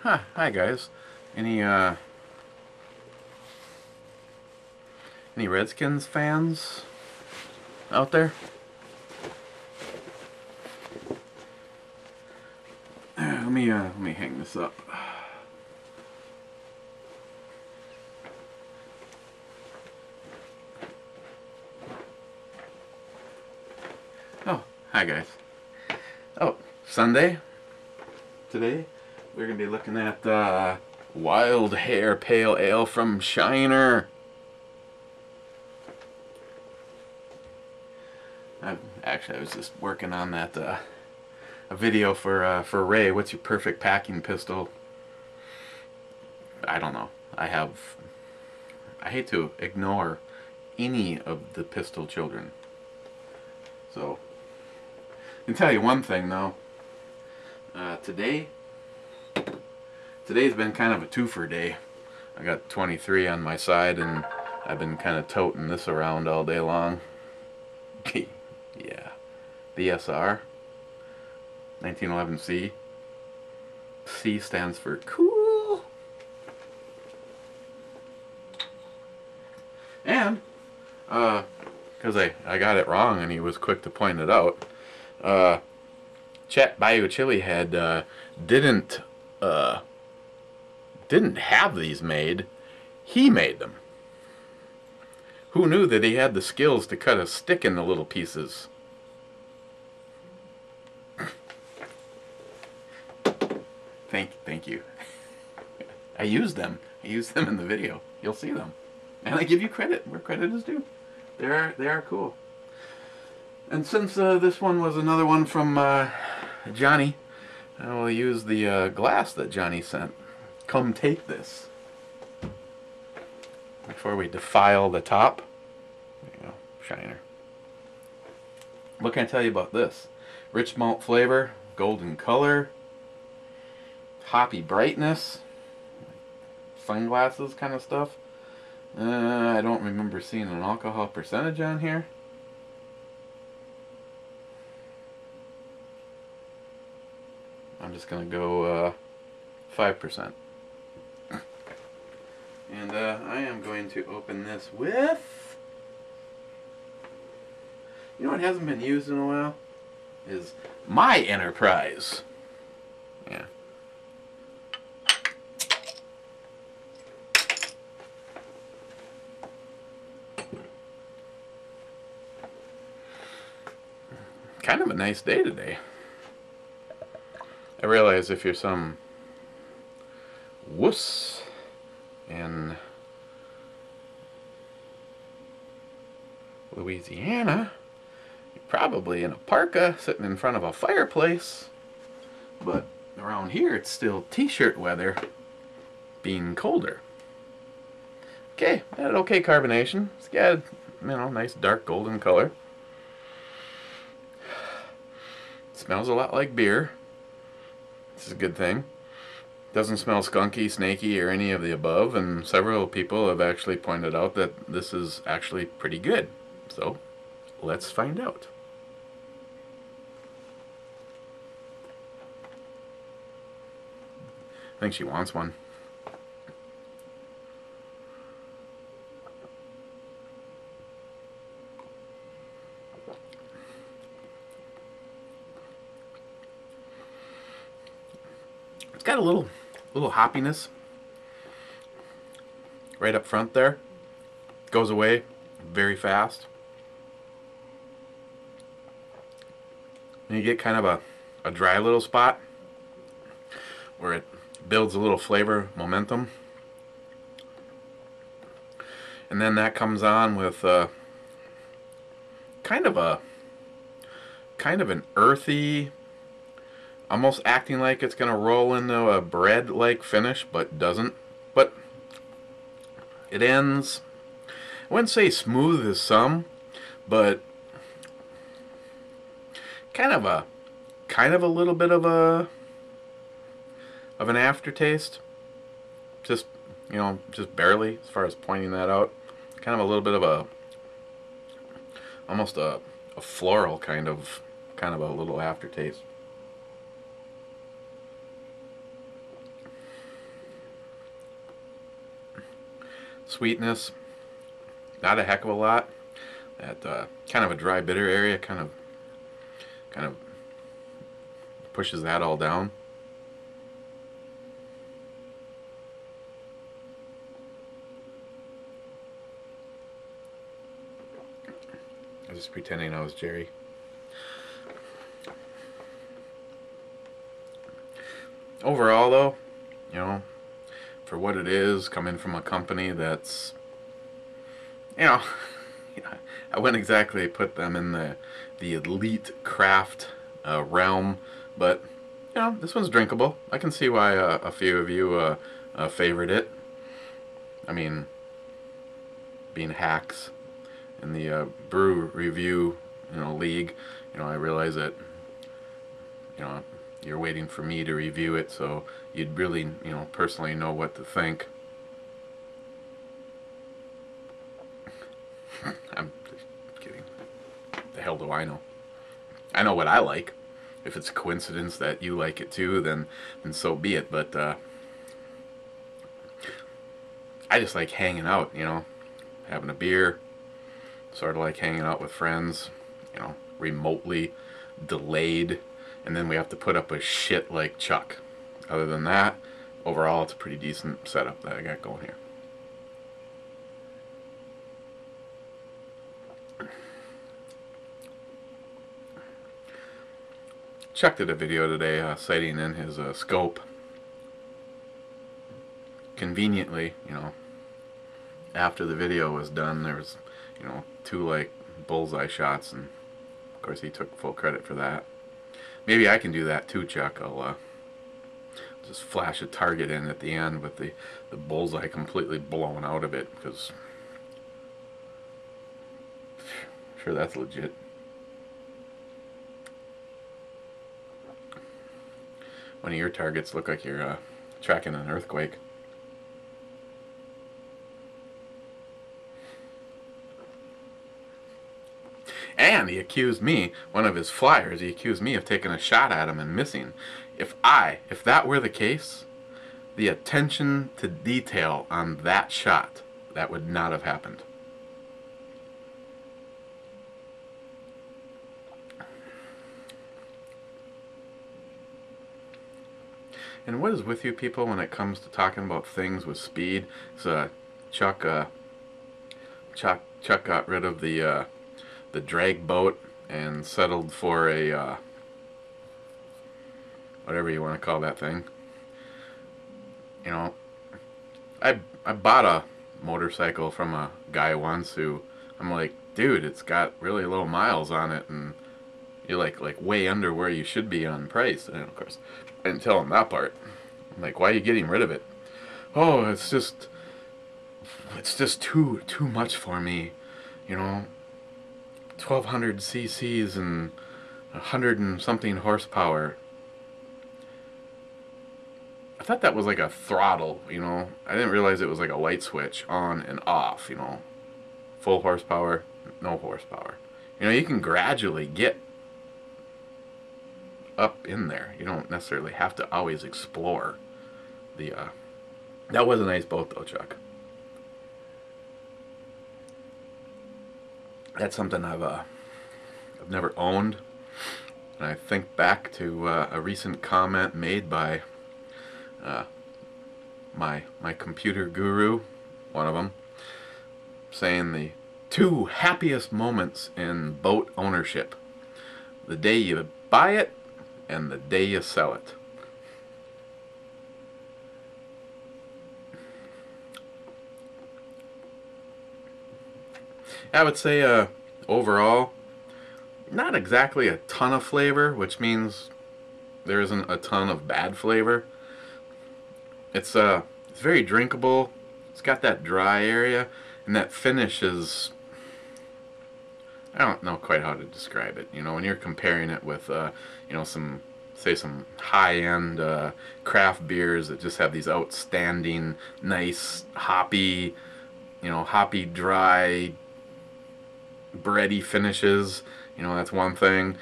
Hi guys. Any any Redskins fans out there? Let me hang this up. Oh, hi guys. Oh, Sunday. Today we're gonna be looking at Wild Hare Pale Ale from Shiner. I was just working on that a video for Ray. What's your perfect packing pistol? I don't know. I hate to ignore any of the pistol children. So I can tell you one thing though. Today's been kind of a twofer day. I got 23 on my side, and I've been kind of toting this around all day long. Yeah, the SR 1911C. C stands for cool. And because I got it wrong, and he was quick to point it out. Chet Bayou Chili Head didn't have these made. He made them. Who knew that he had the skills to cut a stick into little pieces? Thank you. I used them. I used them in the video. You'll see them. And I give you credit where credit is due. They are cool. And since this one was another one from Johnnie, I will use the glass that Johnnie sent. Come take this. Before we defile the top. There you go, Shiner. What can I tell you about this? Rich malt flavor, golden color, hoppy brightness, sunglasses kind of stuff. I don't remember seeing an alcohol percentage on here. I'm just going to go 5%. And I am going to open this with... You know what hasn't been used in a while? Is my Enterprise. Yeah. Kind of a nice day today. I realize if you're some wuss in Louisiana, you're probably in a parka sitting in front of a fireplace, but around here it's still t-shirt weather, being colder. Okay, had okay carbonation. It's got, nice dark golden color. Smells a lot like beer. This is a good thing. Doesn't smell skunky, snaky, or any of the above, and several people have actually pointed out that this is actually pretty good. So, let's find out. I think she wants one. It's got a little hoppiness right up front there. Goes away very fast. And you get kind of a dry little spot where it builds a little flavor momentum. And then that comes on with kind of an earthy, almost acting like it's going to roll into a bread-like finish, but doesn't. But it ends, I wouldn't say smooth as some, but kind of a little bit of an aftertaste. Just, just barely, as far as pointing that out. Kind of a little bit of almost a floral kind of a little aftertaste. sweetness, not a heck of a lot. That kind of a dry bitter area kind of pushes that all down. I was just pretending I was Jerry. Overall though, you know, for what it is, coming from a company that's, you know, I wouldn't exactly put them in the elite craft realm, but you know, this one's drinkable. I can see why a few of you favored it. I mean, being hacks in the brew review, league, I realize that, you're waiting for me to review it, so you'd really, personally know what to think. I'm just kidding. The hell do I know? I know what I like. If it's a coincidence that you like it too, then so be it. But I just like hanging out, having a beer, sort of like hanging out with friends, remotely, delayed, and then we have to put up with shit like Chuck. Other than that, overall, it's a pretty decent setup that I got going here. Chuck did a video today citing in his scope. Conveniently, after the video was done, there was, 2 like bullseye shots, and of course he took full credit for that. Maybe I can do that too, Chuck. I'll just flash a target in at the end with the bullseye completely blown out of it, because I'm sure that's legit. One of your targets look like you're tracking an earthquake. And he accused me, one of his flyers, he accused me of taking a shot at him and missing. If that were the case, the attention to detail on that shot, that would not have happened. And what is with you people when it comes to talking about things with speed? So Chuck got rid of the drag boat and settled for a whatever you want to call that thing. I bought a motorcycle from a guy once who, I'm like, dude, it's got really low miles on it, and you're like way under where you should be on price. And of course, I didn't tell him that part. I'm like, why are you getting rid of it? Oh, it's just too much for me, 1200 cc's and 100 and something horsepower. I thought that was like a throttle, I didn't realize it was like a light switch on and off, full horsepower, no horsepower. You can gradually get up in there. You don't necessarily have to always explore the that was a nice boat though, Chuck. That's something I've never owned, and I think back to a recent comment made by my computer guru, one of them, saying the 2 happiest moments in boat ownership: the day you buy it and the day you sell it. I would say overall, not exactly a ton of flavor, which means there isn't a ton of bad flavor. It's very drinkable. It's got that dry area, and that finish is, I don't know quite how to describe it. When you're comparing it with some high-end craft beers that just have these outstanding, nice hoppy, hoppy dry, bready finishes, that's one thing.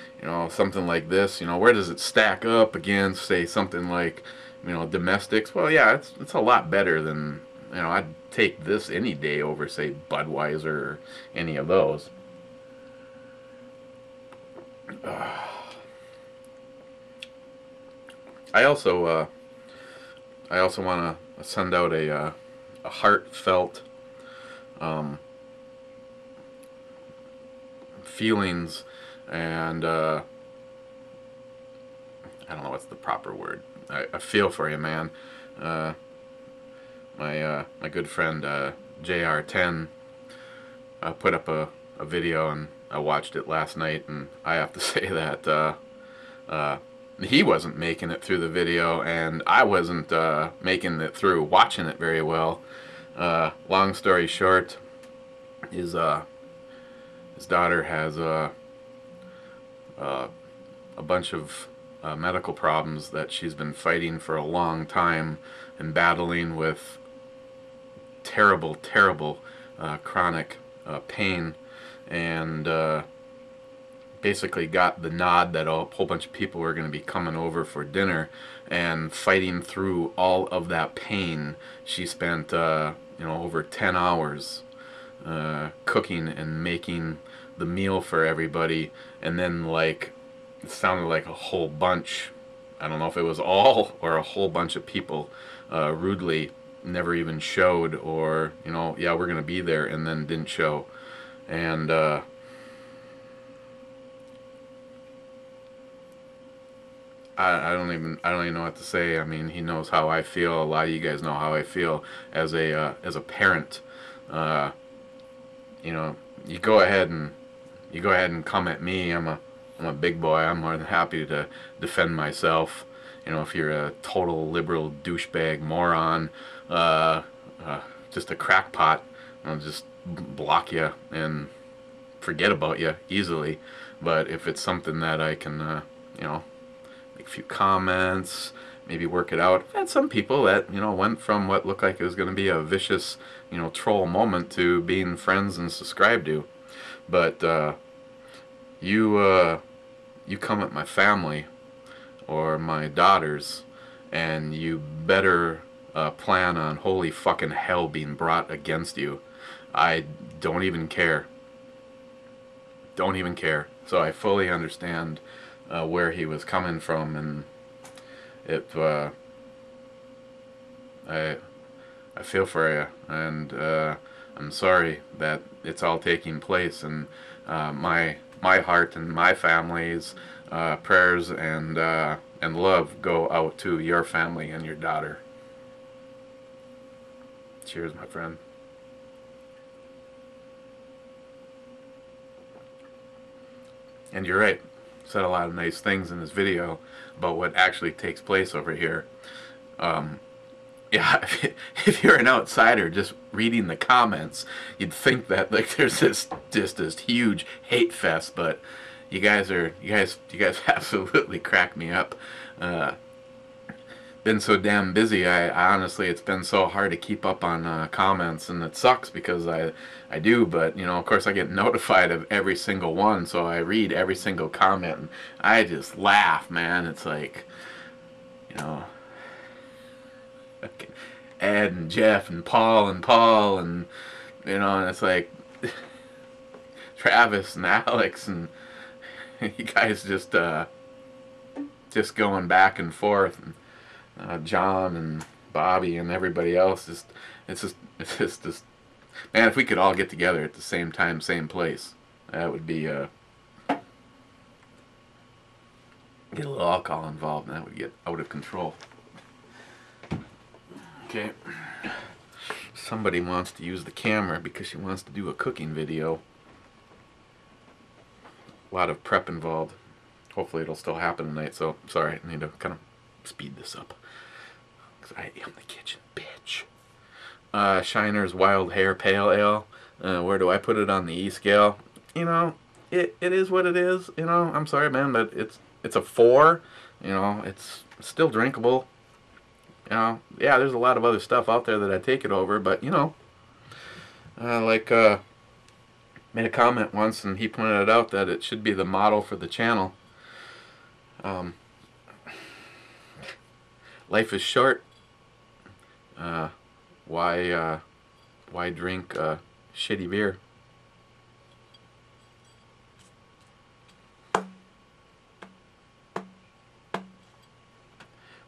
Something like this, where does it stack up against, say, something like, domestics? Well, yeah, it's a lot better than You know, I'd take this any day over, say, Budweiser or any of those. I also want to send out a heartfelt feelings and I don't know what's the proper word. I feel for you, man. My good friend JR10 put up a video, and I watched it last night, and I have to say that he wasn't making it through the video, and I wasn't making it through watching it very well. Long story short, his daughter has a bunch of medical problems that she's been fighting for a long time and battling with terrible, terrible chronic pain, and basically got the nod that a whole bunch of people were going to be coming over for dinner, and fighting through all of that pain. She spent over 10 hours cooking and making the meal for everybody, and then like it sounded like a whole bunch, I don't know if it was all or a whole bunch of people rudely never even showed, or yeah, we're gonna be there, and then didn't show. And I don't even know what to say. I mean, he knows how I feel. A lot of you guys know how I feel as a parent. You go ahead and come at me. I'm a big boy. I'm more than happy to defend myself. If you're a total liberal douchebag moron, just a crackpot, I'll just block you and forget about you easily. But if it's something that I can, make a few comments, maybe work it out. I've had some people that, went from what looked like it was going to be a vicious, troll moment to being friends and subscribed to. But you come at my family or my daughters, and you better plan on holy fucking hell being brought against you. I don't even care. Don't even care. So I fully understand where he was coming from, and I feel for you, and I'm sorry that it's all taking place, and my heart and my family's prayers and love go out to your family and your daughter. Cheers, my friend. And you're right, said a lot of nice things in this video about what actually takes place over here. Yeah, if you're an outsider just reading the comments, you'd think that like there's this huge hate fest, but you guys absolutely crack me up. Been so damn busy. I honestly, it's been so hard to keep up on comments, and it sucks because I do, but of course I get notified of every single one, so I read every single comment, and I just laugh, man. It's like, Ed and Jeff and Paul, and and it's like Travis and Alex, and you guys just going back and forth, and John and Bobby and everybody else. It's just man, if we could all get together at the same time, same place, that would be get a little alcohol involved, and that would get out of control. Okay, somebody wants to use the camera because she wants to do a cooking video. A lot of prep involved. Hopefully it'll still happen tonight, so sorry, I need to kind of speed this up, because I am the kitchen bitch. Shiner's Wild Hare Pale Ale. Where do I put it on the E scale? It is what it is. I'm sorry, man, but it's a 4. It's still drinkable. Yeah, there's a lot of other stuff out there that I take it over, but made a comment once, and he pointed out that it should be the motto for the channel. Life is short. why drink shitty beer?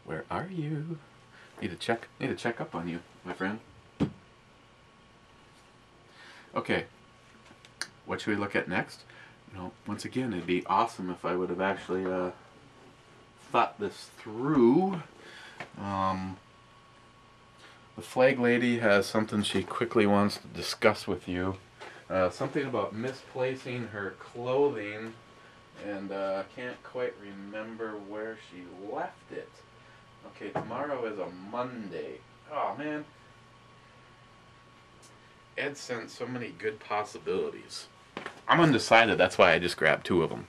Where are you? Need to check up on you, my friend. Okay, what should we look at next? You know, once again, it'd be awesome if I would have actually thought this through. The flag lady has something she quickly wants to discuss with you. Something about misplacing her clothing, and can't quite remember where she left it. Okay, tomorrow is a Monday. Oh man. Ed sent so many good possibilities. I'm undecided, that's why I just grabbed 2 of them.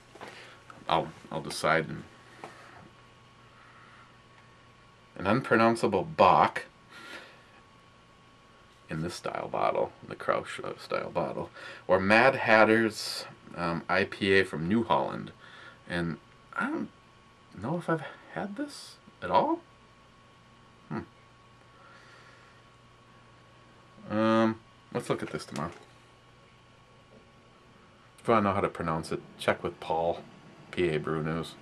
I'll decide. An unpronounceable Bach in this style bottle, the Crouch style bottle, or Mad Hatter's IPA from New Holland. And I don't know if I've had this at all. Let's look at this tomorrow. If you want to know how to pronounce it, check with Paul, PA Brew News.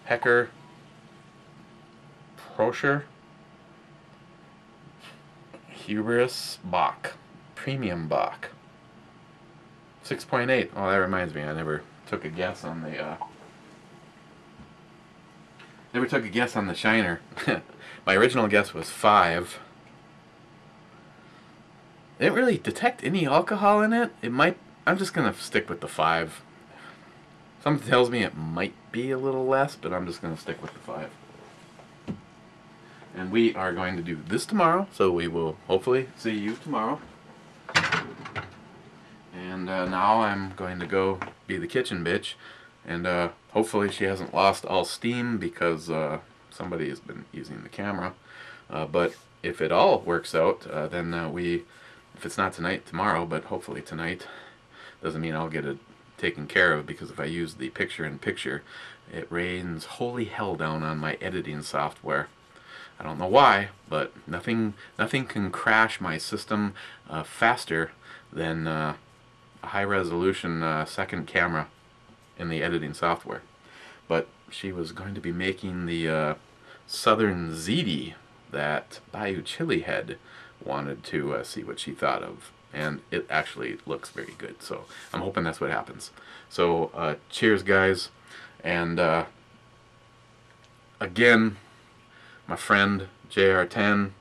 Hecker Proscher Hubris Bach, Premium Bach, 6.8. Oh, that reminds me, I never took a guess on the Shiner. My original guess was 5. I didn't really detect any alcohol in it. I'm just gonna stick with the 5. Something tells me it might be a little less, but I'm just gonna stick with the 5. And we are going to do this tomorrow, so we will hopefully see you tomorrow. And now I'm going to go be the kitchen bitch, and hopefully she hasn't lost all steam because somebody has been using the camera. But if it all works out, then if it's not tonight, tomorrow, but hopefully tonight, doesn't mean I'll get it taken care of, because if I use the picture-in-picture, it rains holy hell down on my editing software. I don't know why, but nothing can crash my system faster than a high-resolution second camera in the editing software. But she was going to be making the Southern Ziti that Bayou Chili Head wanted to see what she thought of, and it actually looks very good, so I'm hoping that's what happens. So cheers guys, and again, my friend JR10,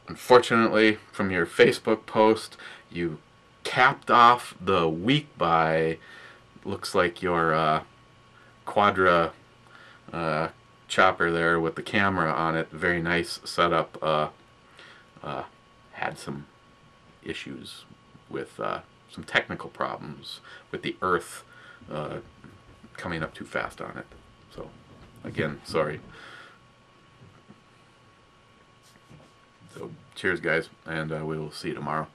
unfortunately from your Facebook post you capped off the week by, looks like your Quadra chopper there with the camera on it, very nice setup, had some issues with some technical problems with the earth coming up too fast on it. So again, sorry. So cheers guys, and we will see you tomorrow.